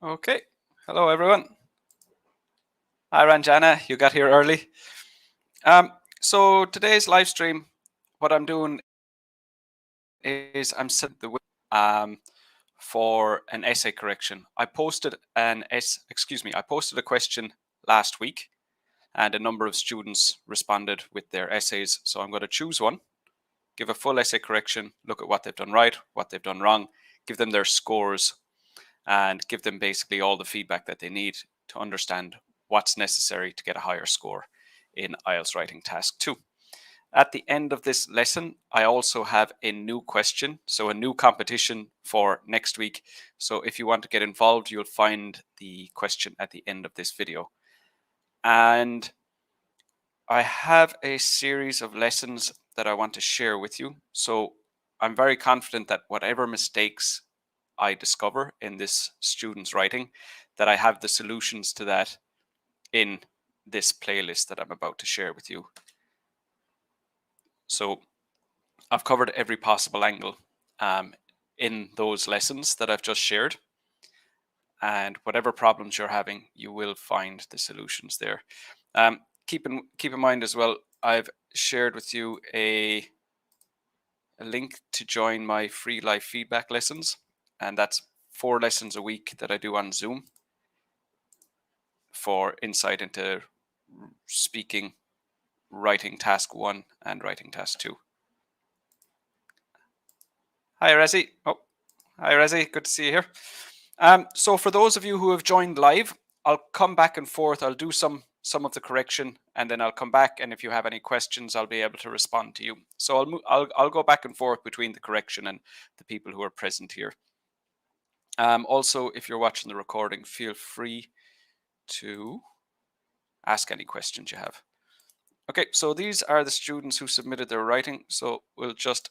Okay, hello everyone. Hi Ranjana, you got here early. So today's live stream, what I'm doing is I'm setting the for an essay correction. I posted I posted a question last week, and a number of students responded with their essays. So I'm going to choose one, give a full essay correction, look at what they've done right, what they've done wrong, give them their scores, and give them basically all the feedback that they need to understand what's necessary to get a higher score in IELTS Writing Task 2. At the end of this lesson, I also have a new question, so a new competition for next week. So if you want to get involved, you'll find the question at the end of this video. And I have a series of lessons that I want to share with you. So I'm very confident that whatever mistakes I discover in this student's writing, that I have the solutions to that in this playlist that I'm about to share with you. So I've covered every possible angle in those lessons that I've just shared. And whatever problems you're having, you will find the solutions there. Keep in mind as well, I've shared with you a link to join my free live feedback lessons, and that's 4 lessons a week that I do on Zoom for insight into speaking, writing task 1 and writing task 2. Hi Rezi. Hi Rezi, good to see you here. So for those of you who have joined live, I'll come back and forth. I'll do some of the correction, and then I'll come back, and if you have any questions, I'll be able to respond to you. So I'll go back and forth between the correction and the people who are present here. Also, if you're watching the recording, feel free to ask any questions you have. Okay, so these are the students who submitted their writing. So we'll just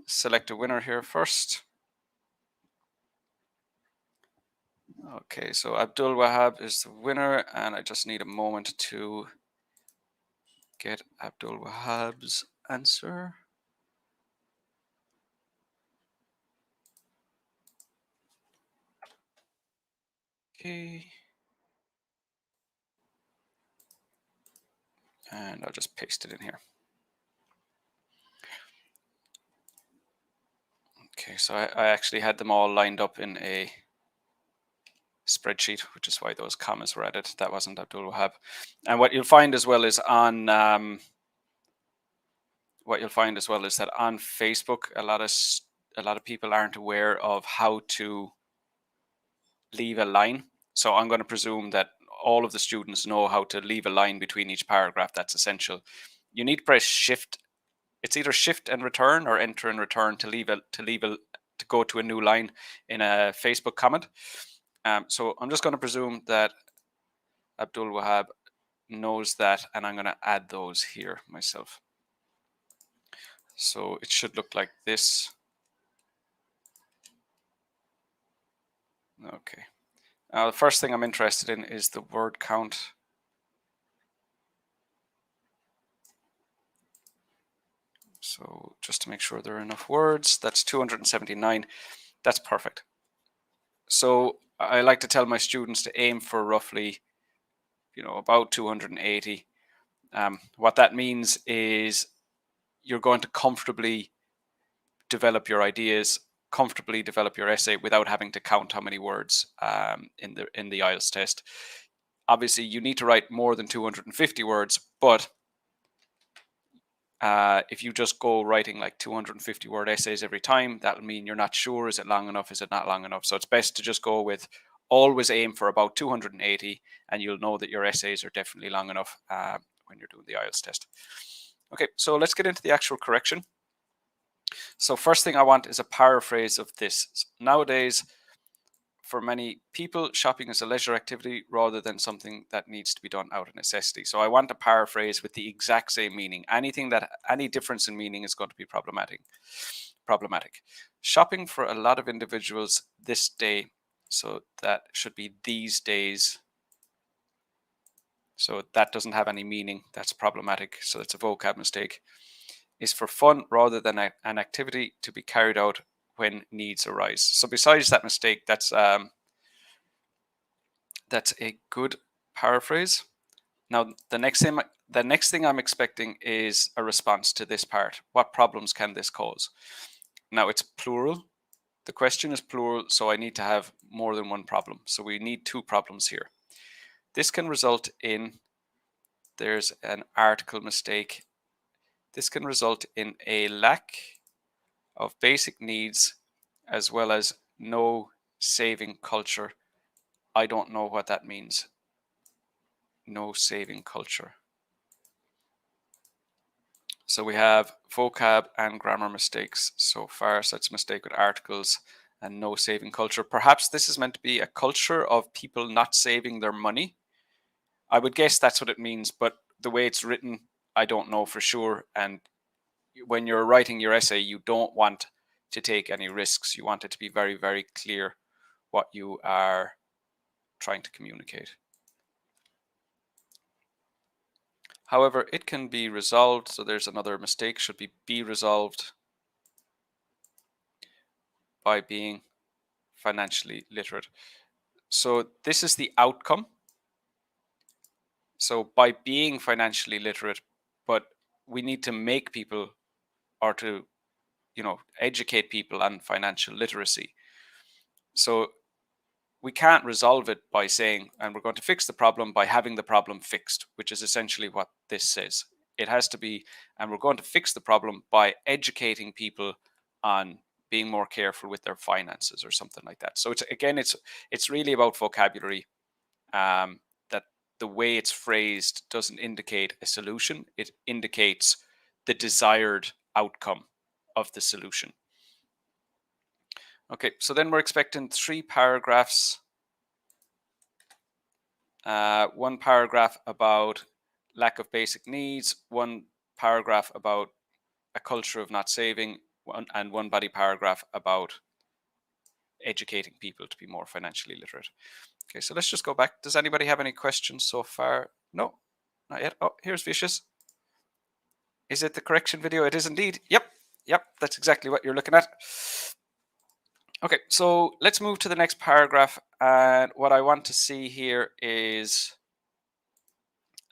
select a winner here first. Okay, so Abdul Wahab is the winner, and I just need a moment to get Abdul Wahab's answer. Okay. And I'll just paste it in here. Okay, so I actually had them all lined up in a spreadsheet, which is why those commas were added. That wasn't Abdul Wahab. And what you'll find as well is on that on Facebook, a lot of people aren't aware of how to leave a line. So I'm going to presume that all of the students know how to leave a line between each paragraph. That's essential. You need to press Shift. It's either Shift and return or Enter and return to go to a new line in a Facebook comment. So I'm just going to presume that Abdul Wahab knows that, and I'm going to add those here myself. So it should look like this. Okay. Now the first thing I'm interested in is the word count. So just to make sure there are enough words, that's 279. That's perfect. So I like to tell my students to aim for roughly, about 280. What that means is you're going to comfortably develop your ideas, comfortably develop your essay without having to count how many words in the IELTS test. Obviously, you need to write more than 250 words, but if you just go writing like 250 word essays every time, that'll mean you're not sure, is it long enough, is it not long enough? So it's best to just go with, always aim for about 280, and you'll know that your essays are definitely long enough when you're doing the IELTS test. Okay, so let's get into the actual correction. So first thing I want is a paraphrase of this. Nowadays, for many people, shopping is a leisure activity rather than something that needs to be done out of necessity. So I want to paraphrase with the exact same meaning. Any difference in meaning is going to be problematic. Shopping for a lot of individuals this day, so that should be these days. So that doesn't have any meaning. That's problematic. So it's a vocab mistake. Is for fun rather than an activity to be carried out when needs arise. So besides that mistake, that's a good paraphrase. Now the next thing I'm expecting is a response to this part. What problems can this cause? Now it's plural. The question is plural, so I need to have more than one problem. So we need two problems here. This can result in, there's an article mistake. This can result in a lack of basic needs as well as no saving culture. I don't know what that means. No saving culture. So we have vocab and grammar mistakes so far. So it's a mistake with articles and no saving culture. Perhaps this is meant to be a culture of people not saving their money. I would guess that's what it means, but the way it's written, I don't know for sure. And when you're writing your essay, you don't want to take any risks. You want it to be very, very clear what you are trying to communicate. However, it can be resolved. So there's another mistake, should be resolved by being financially literate. So this is the outcome. So by being financially literate, but we need to make people, or to, educate people on financial literacy. So we can't resolve it by saying, and we're going to fix the problem by having the problem fixed, which is essentially what this says. It has to be, and we're going to fix the problem by educating people on being more careful with their finances or something like that. So it's really about vocabulary. That the way it's phrased doesn't indicate a solution. It indicates the desired outcome of the solution. Okay, so then we're expecting 3 paragraphs. One paragraph about lack of basic needs, one paragraph about a culture of not saving, and one body paragraph about educating people to be more financially literate. Okay, so let's just go back. Does anybody have any questions so far? No, not yet. Oh, here's Vicious. Is it the correction video? It is indeed. Yep, that's exactly what you're looking at. Okay, so let's move to the next paragraph. And what I want to see here is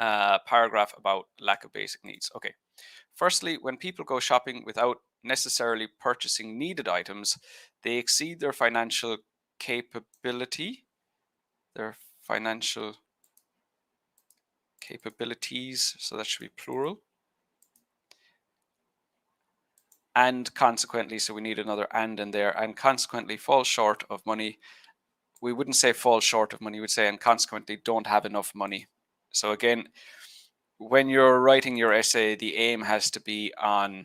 a paragraph about lack of basic needs. Okay, firstly, when people go shopping without necessarily purchasing needed items, they exceed their financial capability, their financial capabilities, so that should be plural. And consequently, so we need another and in there, and consequently fall short of money. We wouldn't say fall short of money, we would say and consequently don't have enough money. So again, when you're writing your essay, the aim has to be on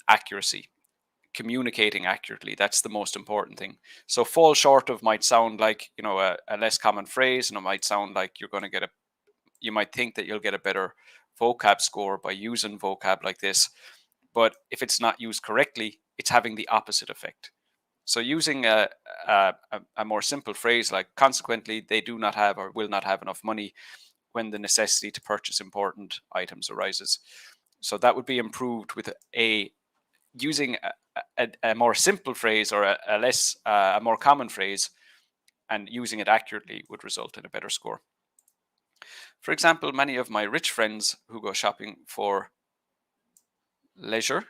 accuracy, communicating accurately. That's the most important thing. So fall short of might sound like, a less common phrase, and it might sound like you're going to get you might think that you'll get a better vocab score by using vocab like this. But if it's not used correctly, it's having the opposite effect. So using a more simple phrase like consequently they do not have or will not have enough money when the necessity to purchase important items arises. So that would be improved with using a more simple phrase or a more common phrase, and using it accurately would result in a better score. For example, many of my rich friends who go shopping for leisure,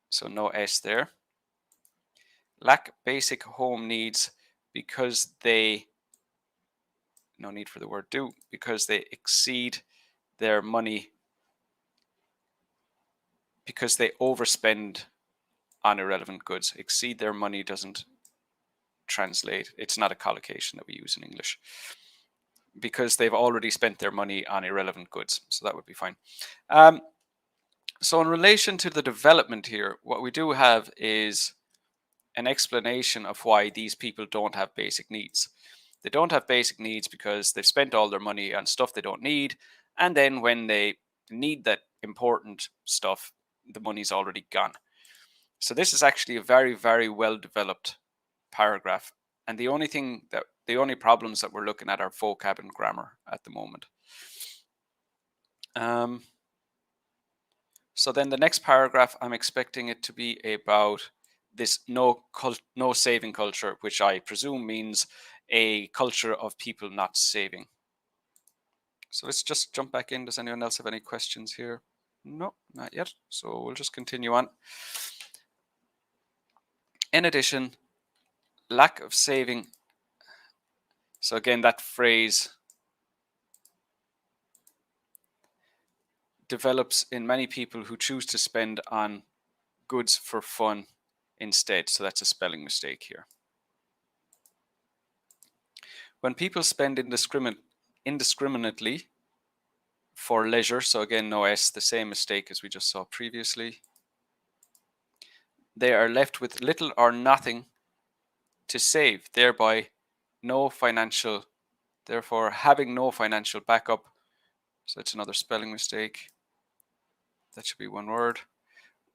so no S there, lack basic home needs because they, no need for the word do, because they exceed their money, because they overspend on irrelevant goods. Exceed their money doesn't translate. It's not a collocation that we use in English. Because they've already spent their money on irrelevant goods. So that would be fine. So in relation to the development here, what we do have is an explanation of why these people don't have basic needs. They don't have basic needs because they've spent all their money on stuff they don't need. And then when they need that important stuff, the money's already gone. So this is actually a very, very well developed paragraph. And the only problems that we're looking at are vocab and grammar at the moment. So then the next paragraph, I'm expecting it to be about this no saving culture, which I presume means a culture of people not saving. So let's just jump back in. Does anyone else have any questions here? No, not yet. So we'll just continue on. In addition, lack of saving. So again, that phrase develops in many people who choose to spend on goods for fun instead. So that's a spelling mistake here. When people spend indiscriminately for leisure, so again, no S, the same mistake as we just saw previously, they are left with little or nothing to save, thereby therefore having no financial backup. So that's another spelling mistake. That should be one word.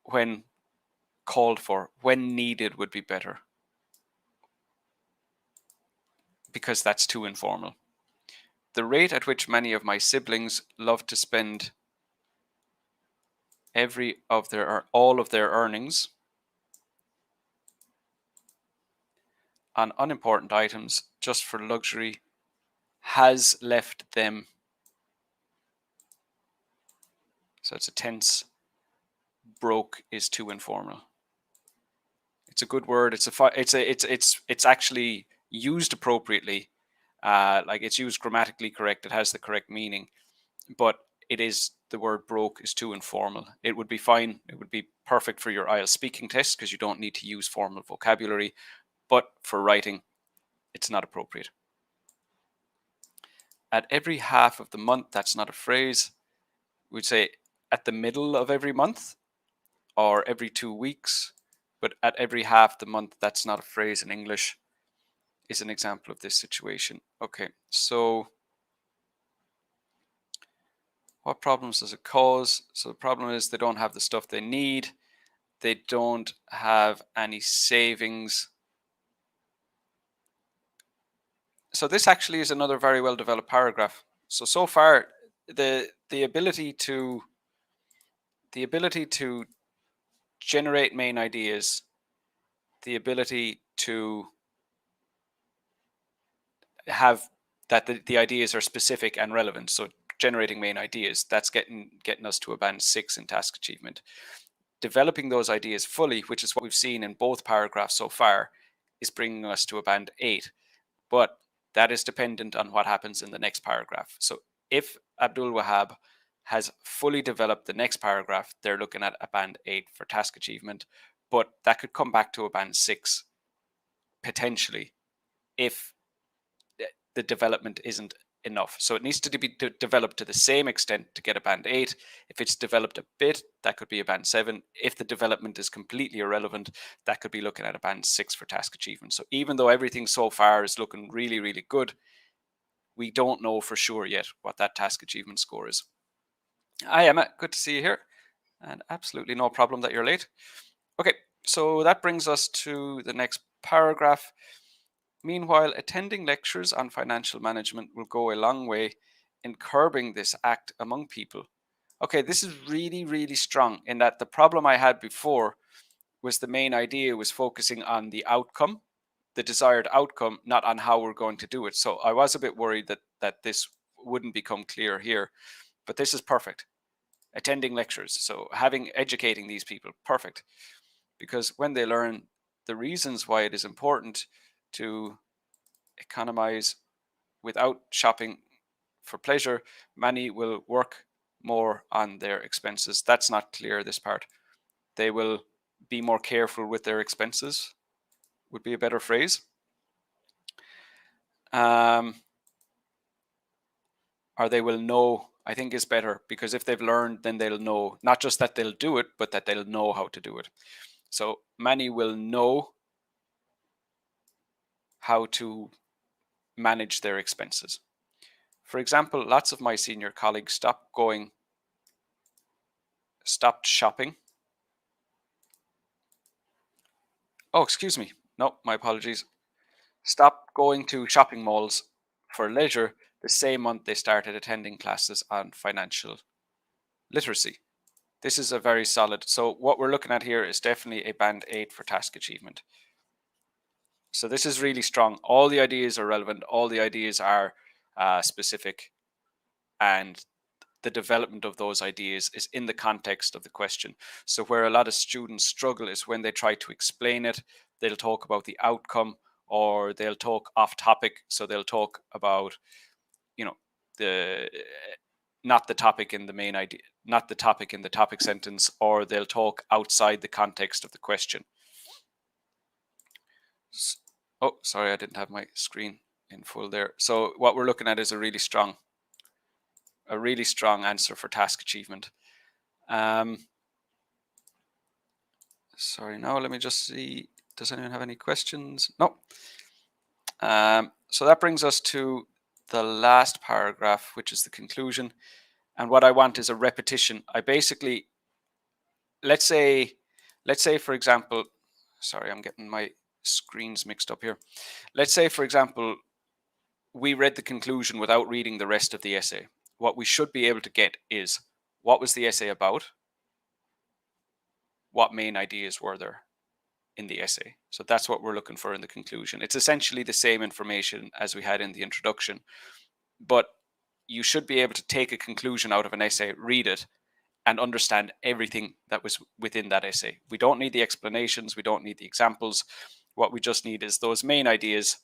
When called for, when needed would be better, because that's too informal. The rate at which many of my siblings love to spend all of their earnings on unimportant items just for luxury has left them. So it's a tense. Broke is too informal. It's a good word. It's actually used appropriately. Like it's used grammatically correct. It has the correct meaning, but the word broke is too informal. It would be fine. It would be perfect for your IELTS speaking test because you don't need to use formal vocabulary. But for writing, it's not appropriate. At every half of the month, that's not a phrase. We'd say at the middle of every month or every 2 weeks. But at every half the month, that's not a phrase in English, is an example of this situation. Okay, so what problems does it cause? So the problem is they don't have the stuff they need. They don't have any savings. So this actually is another very well developed paragraph. So far, the ability to generate main ideas, the ability to have that the ideas are specific and relevant. So generating main ideas, that's getting us to a band 6 in task achievement. Developing those ideas fully, which is what we've seen in both paragraphs so far, is bringing us to a band 8. But that is dependent on what happens in the next paragraph. So if Abdul Wahab has fully developed the next paragraph, they're looking at a band 8 for task achievement, but that could come back to a band 6 potentially if the development isn't enough. So it needs to be developed to the same extent to get a band 8. If it's developed a bit, that could be a band 7. If the development is completely irrelevant, that could be looking at a band 6 for task achievement. So even though everything so far is looking really, really good, we don't know for sure yet what that task achievement score is. Hi Emma, good to see you here. And absolutely no problem that you're late. Okay, so that brings us to the next paragraph. Meanwhile, attending lectures on financial management will go a long way in curbing this act among people. Okay, this is really, really strong in that the problem I had before was the main idea was focusing on the outcome, the desired outcome, not on how we're going to do it. So I was a bit worried that this wouldn't become clear here, but this is perfect. Attending lectures, so educating these people, perfect. Because when they learn the reasons why it is important to economize without shopping for pleasure, many will work more on their expenses. That's not clear, this part. They will be more careful with their expenses, would be a better phrase. Or they will know, I think is better, because if they've learned, then they'll know, not just that they'll do it, but that they'll know how to do it. So many will know how to manage their expenses. For example, lots of my senior colleagues stopped shopping. Oh, excuse me. No, my apologies. Stopped going to shopping malls for leisure the same month they started attending classes on financial literacy. This is a very solid. So what we're looking at here is definitely a band 8 for task achievement. So this is really strong. All the ideas are relevant. All the ideas are specific, and the development of those ideas is in the context of the question. So where a lot of students struggle is when they try to explain it, they'll talk about the outcome, or they'll talk off topic. So they'll talk about, the not the topic in the main idea, not the topic in the topic sentence, or they'll talk outside the context of the question. Oh, sorry, I didn't have my screen in full there. So what we're looking at is a really strong answer for task achievement. Sorry, now let me just see. Does anyone have any questions? No. So that brings us to the last paragraph, which is the conclusion. And what I want is a repetition. I basically, let's say for example, sorry, I'm getting my screens mixed up here. Let's say, for example, we read the conclusion without reading the rest of the essay. What we should be able to get is, what was the essay about? What main ideas were there in the essay? So that's what we're looking for in the conclusion. It's essentially the same information as we had in the introduction, but you should be able to take a conclusion out of an essay, read it, and understand everything that was within that essay. We don't need the explanations, we don't need the examples. What we just need is those main ideas,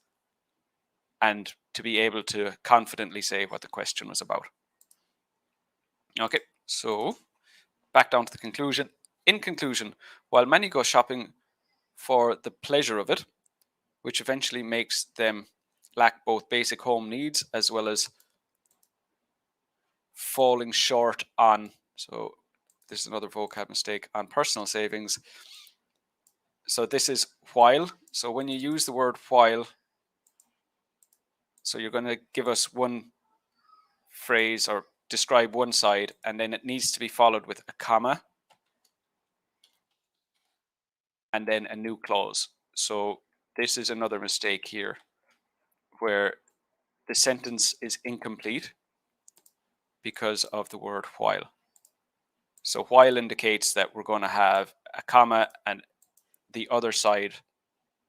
and to be able to confidently say what the question was about. Okay, so back down to the conclusion. In conclusion, while many go shopping for the pleasure of it, which eventually makes them lack both basic home needs as well as falling short on, so this is another vocab mistake, on personal savings. So this is while. So when you use the word while, so you're going to give us one phrase or describe one side, and then it needs to be followed with a comma and then a new clause. So this is another mistake here, where the sentence is incomplete because of the word while. So while indicates that we're going to have a comma and the other side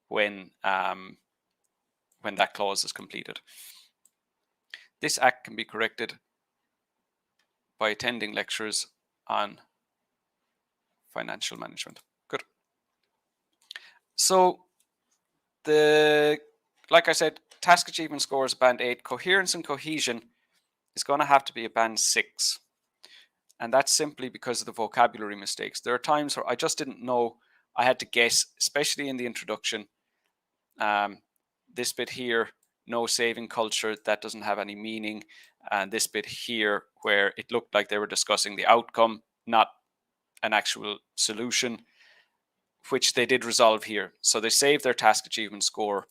when that clause is completed. This act can be corrected by attending lectures on financial management. Good. So like I said, task achievement score is band 8. Coherence and cohesion is going to have to be a band 6. And that's simply because of the vocabulary mistakes. There are times where I just didn't know. I had to guess, especially in the introduction. This bit here, no saving culture, that doesn't have any meaning. And this bit here, where it looked like they were discussing the outcome, not an actual solution, which they did resolve here. So they saved their task achievement score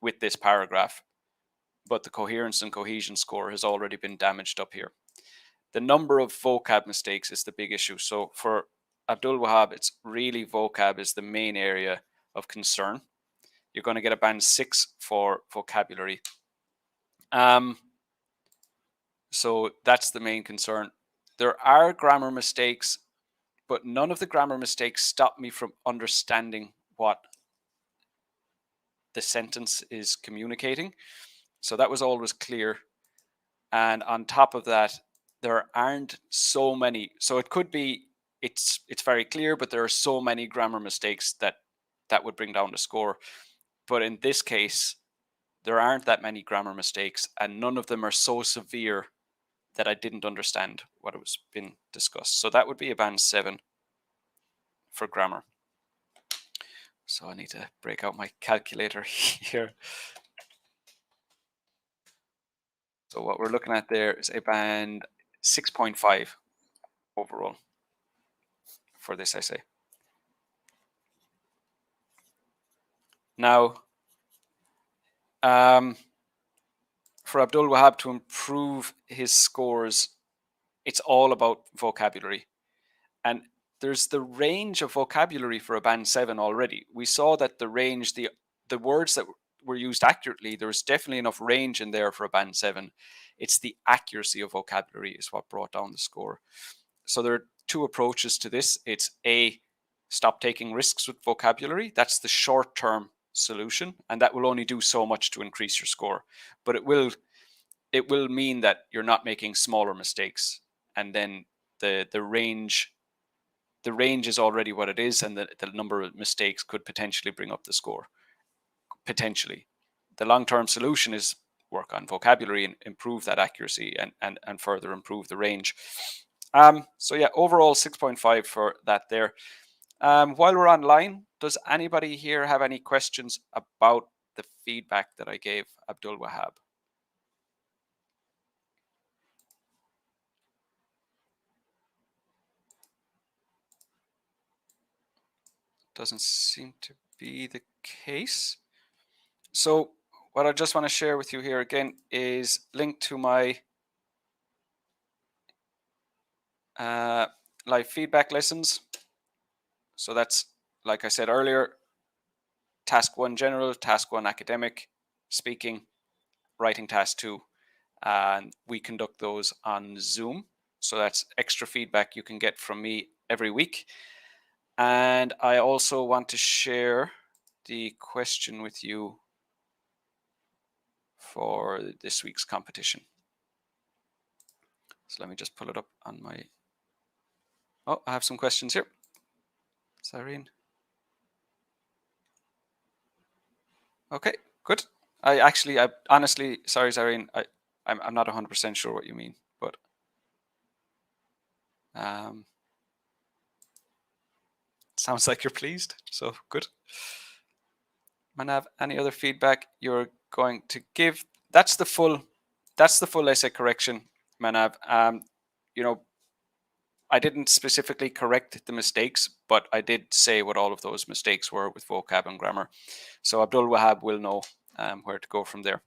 with this paragraph, but the coherence and cohesion score has already been damaged up here. The number of vocab mistakes is the big issue. So for Abdul Wahab, it's really vocab is the main area of concern. You're going to get a band 6 for vocabulary. So that's the main concern. There are grammar mistakes, but none of the grammar mistakes stop me from understanding what the sentence is communicating. So that was always clear. And on top of that, there aren't so many. So it could be it's very clear, but there are so many grammar mistakes that would bring down the score. But in this case, there aren't that many grammar mistakes, and none of them are so severe that I didn't understand what was being discussed. So that would be a band 7 for grammar. So I need to break out my calculator here. So what we're looking at there is a band 6.5 overall for this essay. Now, for Abdul Wahab to improve his scores, it's all about vocabulary. And there's the range of vocabulary for a band 7 already. We saw that the range, the words that were used accurately, there's definitely enough range in there for a band 7. It's the accuracy of vocabulary is what brought down the score. So two approaches to this. It's A, stop taking risks with vocabulary. That's the short-term solution, and that will only do so much to increase your score. But it will mean that you're not making smaller mistakes, and then the range is already what it is, and the number of mistakes could potentially bring up the score. Potentially. The long-term solution is work on vocabulary and improve that accuracy and further improve the range. So yeah, overall 6.5 for that there. While we're online, does anybody here have any questions about the feedback that I gave Abdul Wahab? Doesn't seem to be the case. So what I just want to share with you here again is link to my live feedback lessons. So that's, like I said earlier, task 1 general, task 1 academic, speaking, writing task 2. And we conduct those on Zoom. So that's extra feedback you can get from me every week. And I also want to share the question with you for this week's competition. So let me just pull it up on my... Oh, I have some questions here. Zareen. Okay, good. I honestly, sorry, Zareen, I'm not 100% sure what you mean, but sounds like you're pleased, so good. Manav, any other feedback you're going to give? That's the full essay correction, Manav. You know, I didn't specifically correct the mistakes, but I did say what all of those mistakes were with vocab and grammar. So Abdul Wahab will know where to go from there.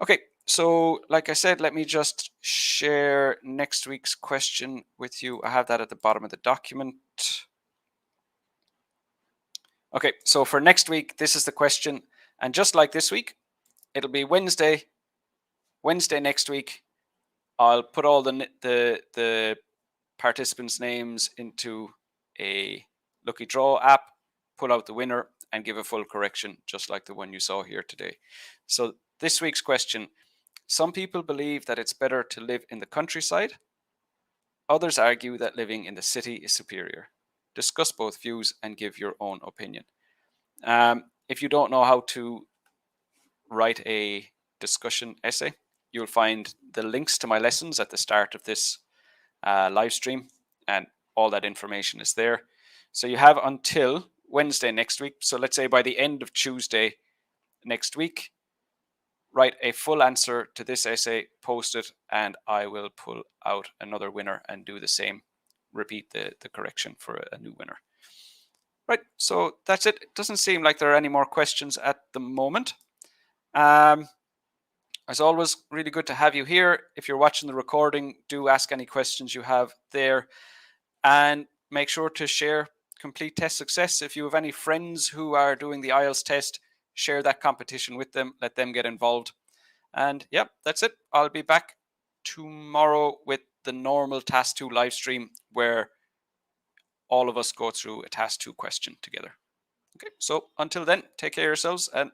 Okay, so like I said, let me just share next week's question with you. I have that at the bottom of the document. Okay, so for next week, this is the question. And just like this week, it'll be Wednesday next week. I'll put all the participants' names into a lucky draw app, pull out the winner, and give a full correction, just like the one you saw here today. So this week's question: some people believe that it's better to live in the countryside. Others argue that living in the city is superior. Discuss both views and give your own opinion. If you don't know how to write a discussion essay, you'll find the links to my lessons at the start of this live stream, and all that information is there. So you have until Wednesday next week. So let's say by the end of Tuesday next week, write a full answer to this essay, post it, and I will pull out another winner and do the same. Repeat the correction for a new winner. Right, so that's it. It doesn't seem like there are any more questions at the moment. As always, really good to have you here. If you're watching the recording, do ask any questions you have there. And make sure to share Complete Test Success. If you have any friends who are doing the IELTS test, share that competition with them. Let them get involved. And yeah, that's it. I'll be back tomorrow with the normal Task 2 live stream where all of us go through a Task 2 question together. Okay, so until then, take care of yourselves and